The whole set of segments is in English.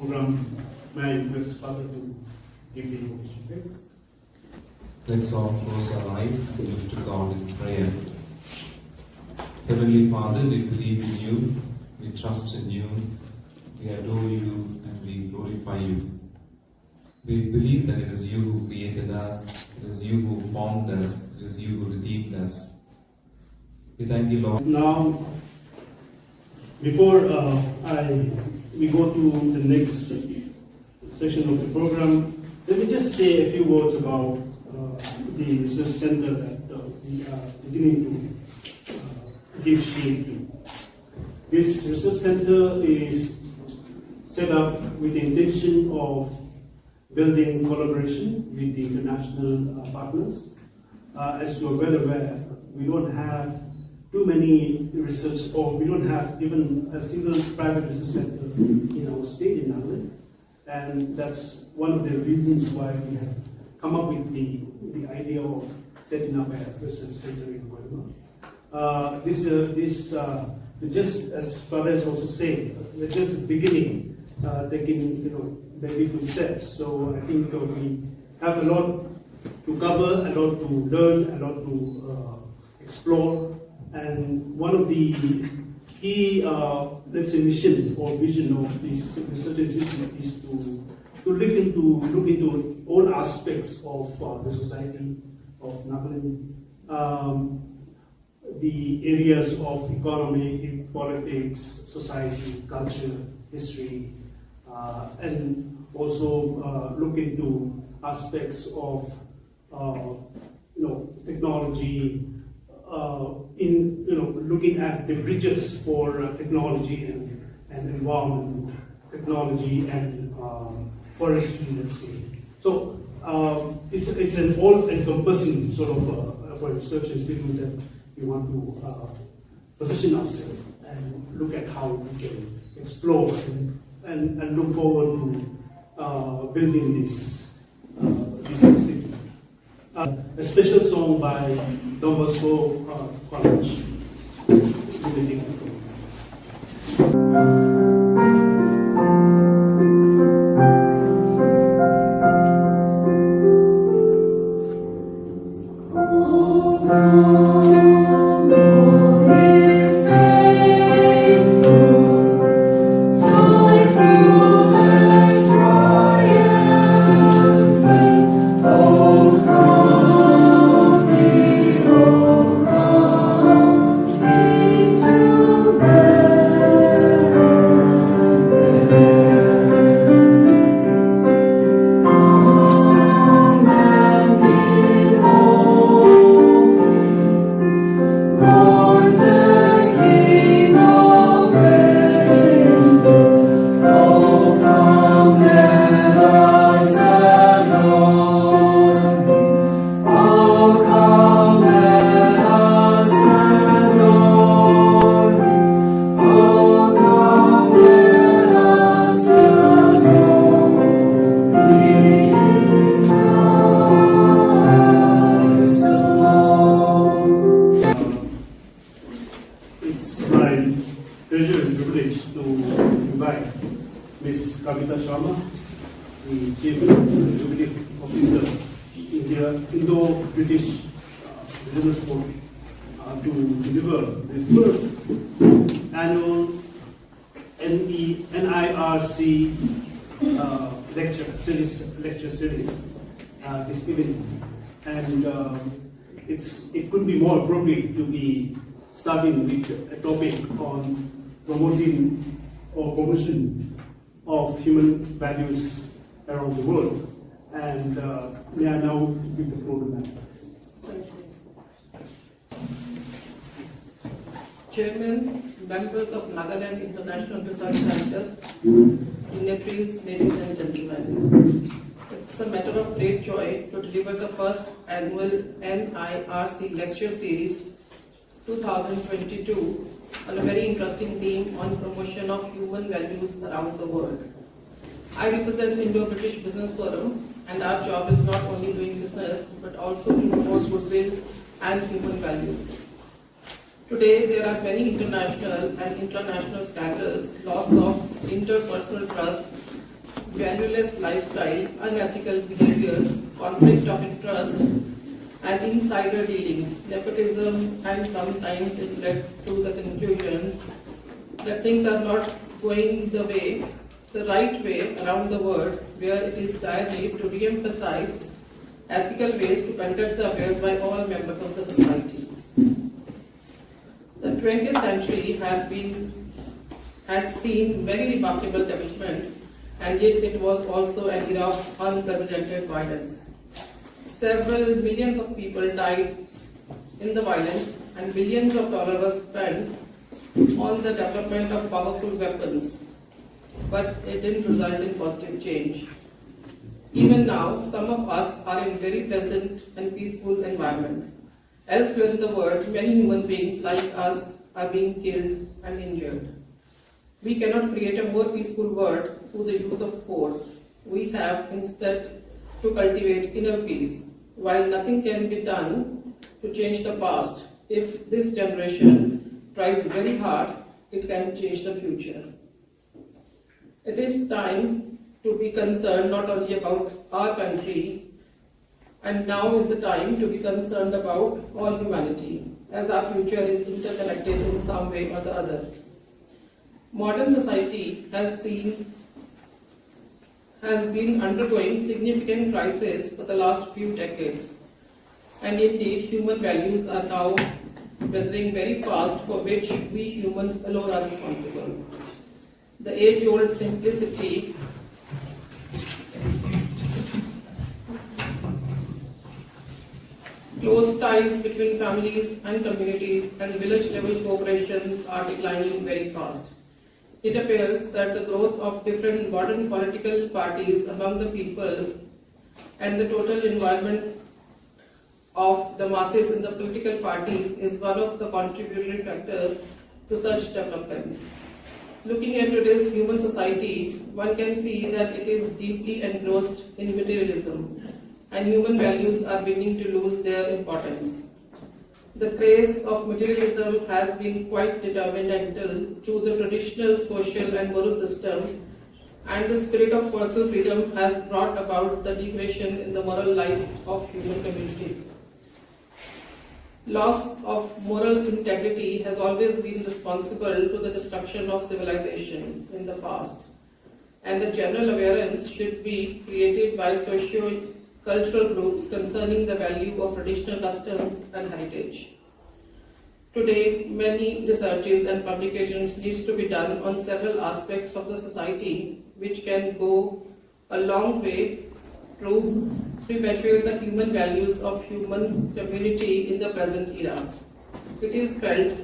program, may I request Father to give the invocation? Okay? Let's all close our eyes and look to God in prayer. Heavenly Father, we believe in you, we trust in you, we adore you, and we glorify you. We believe that it is you who created us, it is you who formed us, it is you who redeemed us. We thank you, Lord. Now, before we go to the next section of the program, let me just say a few words about the research center that we are beginning to give shape to. This research center is set up with the intention of building collaboration with the international partners. As you are well aware, we don't have too many research, or we don't have even a single private research center in our state in Nagaland. And that's one of the reasons why we have come up with the idea of setting up a research center in Kohima. Just as Father has also said, we're just beginning, taking baby steps. So I think we have a lot to cover, a lot to learn, a lot to explore. And one of the key, let's say, mission or vision of this research institute is to look into all aspects of the society of Nagaland, the areas of economy, politics, society, culture, history, and also look into aspects of technology. In looking at the bridges for technology and environment, technology and forestry, let's say. So it's an all-encompassing sort of for a research institute that we want to position ourselves and look at how we can explore and look forward to building this institute. A special song by Bosco College. The Chief Executive Officer in the Indo-British Business Forum to deliver the first annual NIRC lecture series this evening. And it couldn't be more appropriate to be starting with a topic on promoting or promotion of human values around the world. And may I now give the floor to Matt. Thank you. Chairman, members of Nagaland International Research Center, dignitaries, ladies and gentlemen. It's a matter of great joy to deliver the first annual NIRC lecture series 2022 on a very interesting theme on promotion of human values around the world. I represent Indo-British Business Forum, and our job is not only doing business but also to promote goodwill and human values. Today, there are many international and international scandals, loss of interpersonal trust, valueless lifestyle, unethical behaviors, conflict of interest, and insider dealings, nepotism, and sometimes it led to the conclusions that things are not going the right way around the world, where it is dire need to re-emphasize ethical ways to conduct the affairs by all members of the society. The 20th century had seen very remarkable developments, and yet it was also an era of unprecedented violence. Several millions of people died in the violence, and billions of dollars were spent on the development of powerful weapons, but it didn't result in positive change. Even now, some of us are in very pleasant and peaceful environments. Elsewhere in the world, many human beings like us are being killed and injured. We cannot create a more peaceful world through the use of force. We have instead to cultivate inner peace. While nothing can be done to change the past, if this generation tries very hard, it can change the future. It is time to be concerned not only about our country, and now is the time to be concerned about all humanity, as our future is interconnected in some way or the other. Modern society has been undergoing significant crisis for the last few decades, and indeed human values are now weathering very fast, for which we humans alone are responsible. The age-old simplicity close ties between families and communities and village-level cooperations are declining very fast. It appears that the growth of different modern political parties among the people and the total involvement of the masses in the political parties is one of the contributory factors to such developments. Looking at today's human society, one can see that it is deeply engrossed in materialism, and human values are beginning to lose their importance. The craze of materialism has been quite detrimental to the traditional social and moral system, and the spirit of personal freedom has brought about the degradation in the moral life of human community. Loss of moral integrity has always been responsible to the destruction of civilization in the past, and the general awareness should be created by socio-cultural groups concerning the value of traditional customs and heritage. Today, many researches and publications need to be done on several aspects of the society, which can go a long way to perpetuate the human values of human community in the present era. It is felt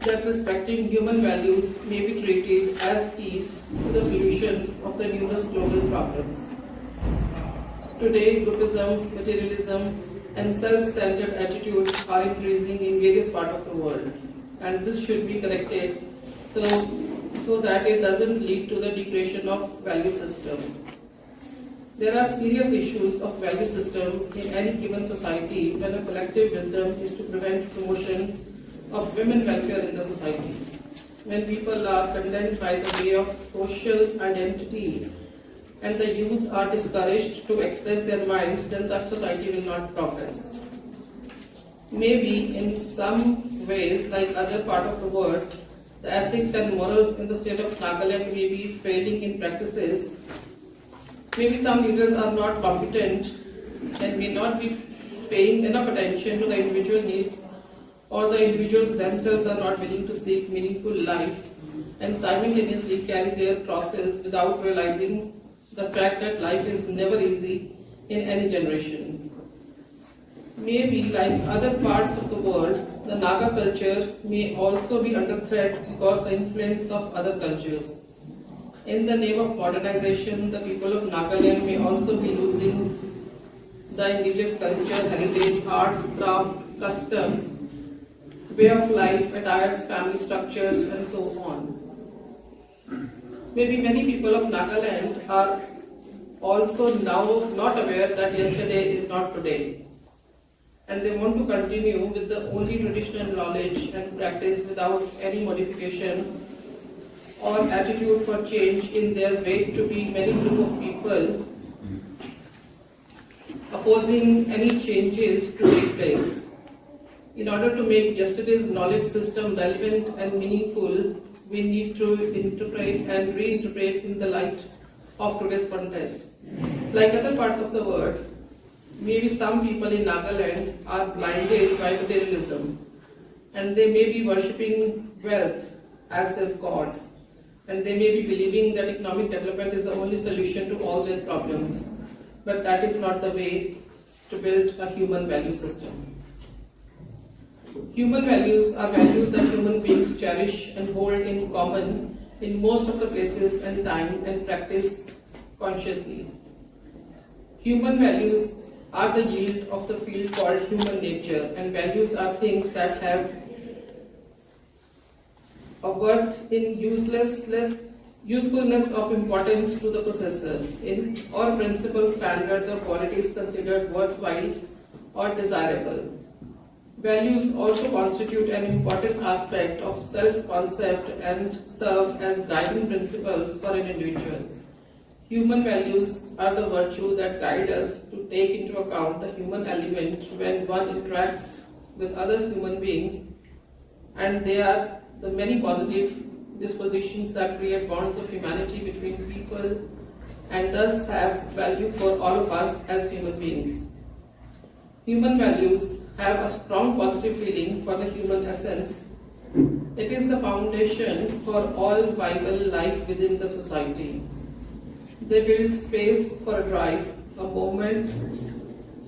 that respecting human values may be treated as keys to the solutions of the numerous global problems. Today, groupism, materialism, and self-centered attitudes are increasing in various parts of the world, and this should be corrected so that it doesn't lead to the degradation of value system. There are serious issues of value system in any given society when a collective wisdom is to prevent promotion of women welfare in the society. When people are condemned by the way of social identity and the youth are discouraged to express their minds, then such society will not progress. Maybe in some ways, like other part of the world, the ethics and morals in the state of Nagaland may be failing in practices. Maybe some leaders are not competent and may not be paying enough attention to the individual needs, or the individuals themselves are not willing to seek meaningful life and simultaneously carry their crosses without realizing the fact that life is never easy in any generation. Maybe, like other parts of the world, the Naga culture may also be under threat because of the influence of other cultures. In the name of modernization, the people of Nagaland may also be losing the indigenous culture, heritage, arts, craft, customs, way of life, attires, family structures, and so on. Maybe many people of Nagaland are also now not aware that yesterday is not today, and they want to continue with the only traditional knowledge and practice without any modification or attitude for change in their wake to be many group of people opposing any changes to take place. In order to make yesterday's knowledge system relevant and meaningful, we need to interpret and reinterpret in the light of today's context. Like other parts of the world, maybe some people in Nagaland are blinded by materialism, and they may be worshipping wealth as their god, and they may be believing that economic development is the only solution to all their problems. But that is not the way to build a human value system. Human values are values that human beings cherish and hold in common in most of the places and time and practice consciously. Human values are the yield of the field called human nature, and values are things that have a worth in usefulness of importance to the possessor, in or principles, standards, or qualities considered worthwhile or desirable. Values also constitute an important aspect of self-concept and serve as guiding principles for an individual. Human values are the virtue that guide us to take into account the human element when one interacts with other human beings, and they are the many positive dispositions that create bonds of humanity between people and thus have value for all of us as human beings. Human values have a strong positive feeling for the human essence. It is the foundation for all viable life within the society. They build space for a drive, a movement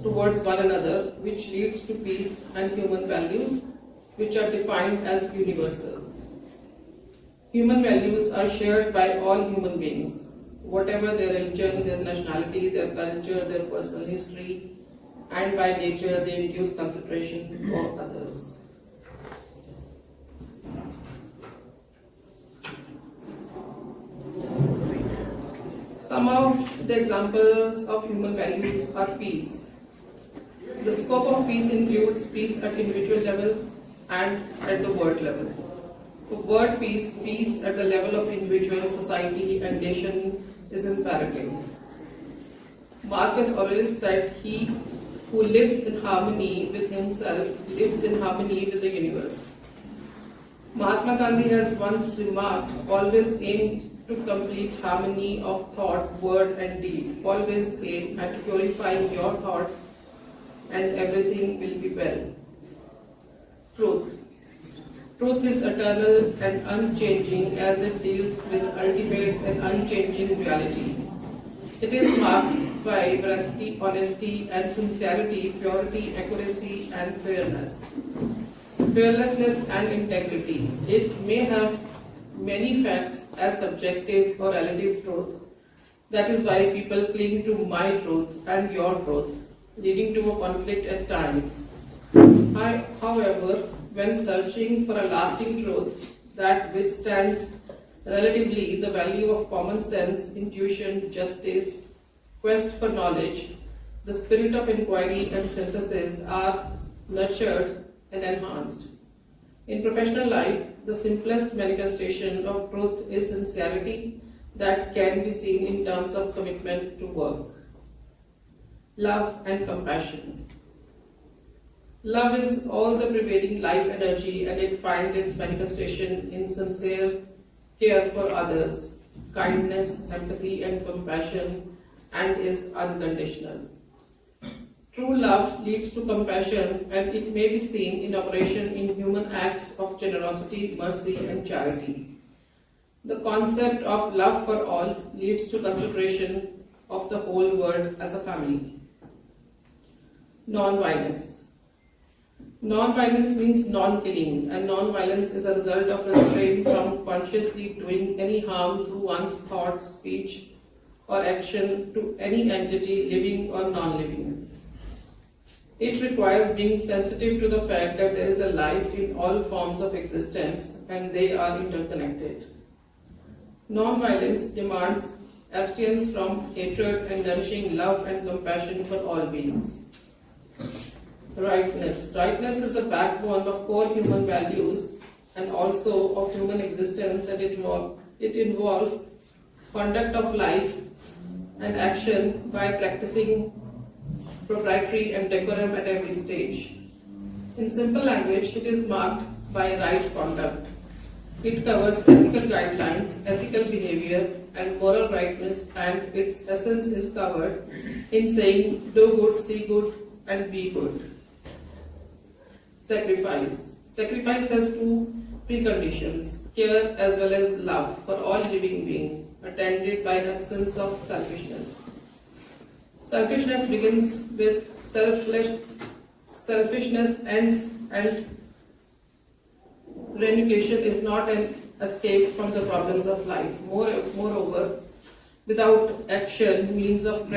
towards one another, which leads to peace and human values, which are defined as universal. Human values are shared by all human beings, whatever their religion, their nationality, their culture, their personal history, and by nature they induce consideration for others. Some of the examples of human values are peace. The scope of peace includes peace at individual level and at the world level. For world peace, peace at the level of individual, society, and nation is imperative. Marcus Aurelius said, "He who lives in harmony with himself lives in harmony with the universe." Mahatma Gandhi has once remarked, "Always aim to complete harmony of thought, word, and deed. Always aim at purifying your thoughts, and everything will be well." Truth. Truth is eternal and unchanging as it deals with ultimate and unchanging reality. It is marked by veracity, honesty, and sincerity, purity, accuracy, and fairness. Fearlessness and integrity. It may have many facts as subjective or relative truth. That is why people cling to my truth and your truth, leading to a conflict at times. However, when searching for a lasting truth that withstands relatively the value of common sense, intuition, justice, quest for knowledge, the spirit of inquiry and synthesis are nurtured and enhanced. In professional life, the simplest manifestation of truth is sincerity that can be seen in terms of commitment to work. Love and compassion. Love is all the pervading life energy, and it finds its manifestation in sincere care for others, kindness, empathy, and compassion, and is unconditional. True love leads to compassion, and it may be seen in operation in human acts of generosity, mercy, and charity. The concept of love for all leads to consideration of the whole world as a family. Non-violence. Non-violence means non-killing, and non-violence is a result of restraint from consciously doing any harm through one's thoughts, speech, or action to any entity, living or non-living. It requires being sensitive to the fact that there is a life in all forms of existence, and they are interconnected. Non-violence demands abstinence from hatred and nourishing love and compassion for all beings. Rightness. Rightness is the backbone of core human values and also of human existence, and it It involves conduct of life and action by practicing propriety and decorum at every stage. In simple language, it is marked by right conduct. It covers ethical guidelines, ethical behavior, and moral rightness, and its essence is covered in saying, do good, see good, and be good. Sacrifice. Sacrifice has two preconditions, care as well as love for all living beings, attended by absence of selfishness. Selfishness begins with selfishness ends, and renunciation is not an escape from the problems of life. Moreover, without action, means of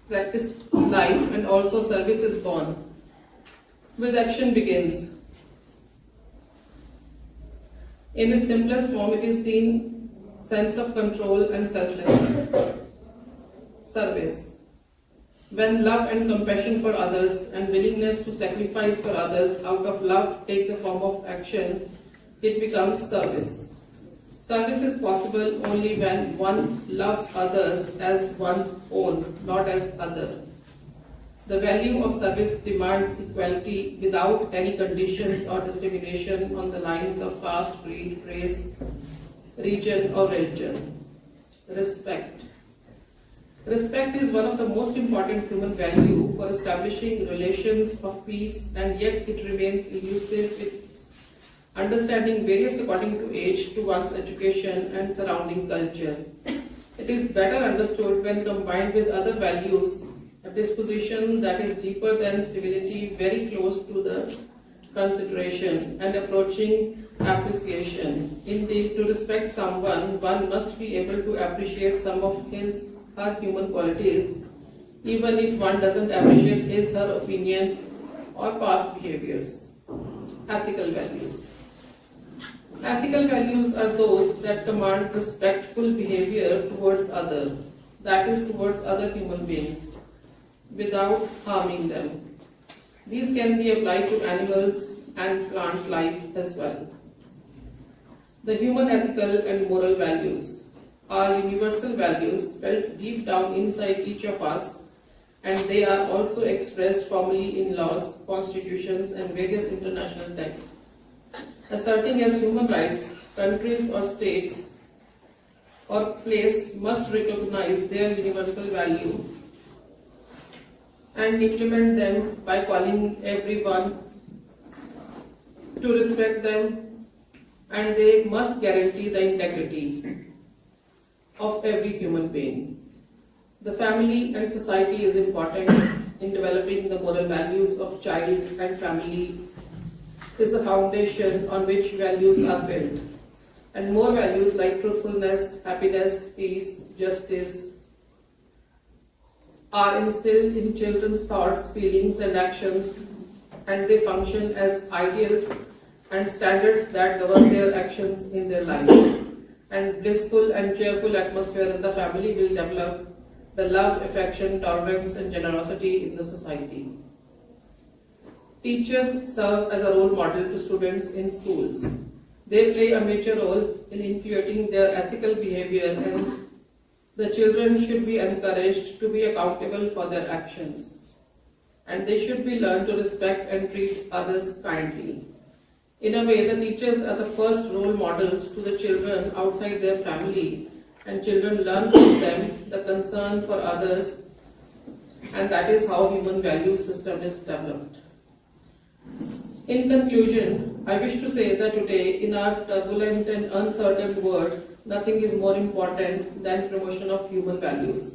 practiced life and also service is born. With action begins. In its simplest form, it is seen sense of control and selflessness. Service. When love and compassion for others and willingness to sacrifice for others out of love take the form of action, it becomes service. Service is possible only when one loves others as one's own, not as other. The value of service demands equality without any conditions or discrimination on the lines of caste, creed, race, region, or religion. Respect. Respect is one of the most important human values for establishing relations of peace, and yet it remains elusive. Its understanding varies according to age, to one's education, and surrounding culture. It is better understood when combined with other values, a disposition that is deeper than civility, very close to the consideration and approaching appreciation. Indeed, to respect someone, one must be able to appreciate some of his her human qualities, even if one doesn't appreciate his her opinion or past behaviors. Ethical values. Ethical values are those that command respectful behavior towards others, that is, towards other human beings, without harming them. These can be applied to animals and plant life as well. The human ethical and moral values are universal values felt deep down inside each of us, and they are also expressed formally in laws, constitutions, and various international texts. Asserting as human rights, countries or states or place must recognize their universal value and implement them by calling everyone to respect them, and they must guarantee the integrity of every human being. The family and society is important in developing the moral values of child, and family is the foundation on which values are built. And more values like truthfulness, happiness, peace, justice are instilled in children's thoughts, feelings, and actions, and they function as ideals and standards that govern their actions in their lives. And blissful and cheerful atmosphere in the family will develop the love, affection, tolerance, and generosity in the society. Teachers serve as a role model to students in schools. They play a major role in influencing their ethical behavior, and the children should be encouraged to be accountable for their actions. And they should be learned to respect and treat others kindly. In a way, the teachers are the first role models to the children outside their family, and children learn from them the concern for others, and that is how human value system is developed. In conclusion, I wish to say that today, in our turbulent and uncertain world, nothing is more important than promotion of human values.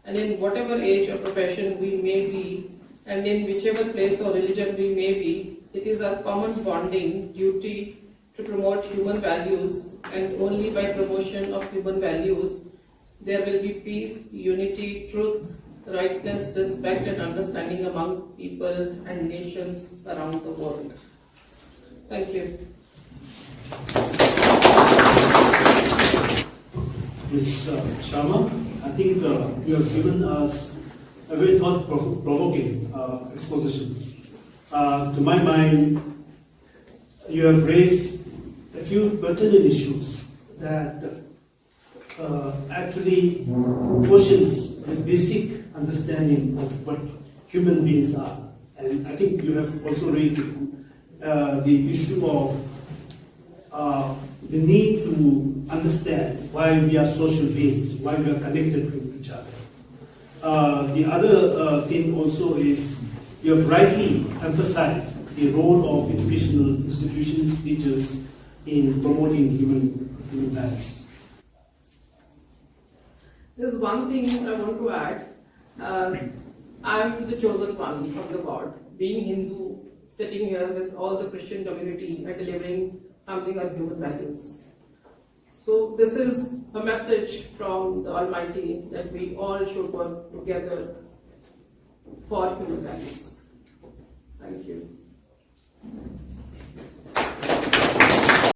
And in whatever age or profession we may be, and in whichever place or religion we may be, it is our common bonding duty to promote human values, and only by promotion of human values there will be peace, unity, truth, rightness, respect, and understanding among people and nations around the world. Thank you. Ms. Sharma, I think you have given us a very thought-provoking exposition. To my mind, you have raised a few pertinent issues that actually questions the basic understanding of what human beings are. And I think you have also raised the issue of the need to understand why we are social beings, why we are connected with each other. The other thing also is you have rightly emphasized the role of educational institutions, teachers in promoting human values. There's one thing I want to add. I'm the chosen one from the God. Being Hindu, sitting here with all the Christian community and delivering something on human values. So this is a message from the Almighty that we all should work together for human values. Thank you.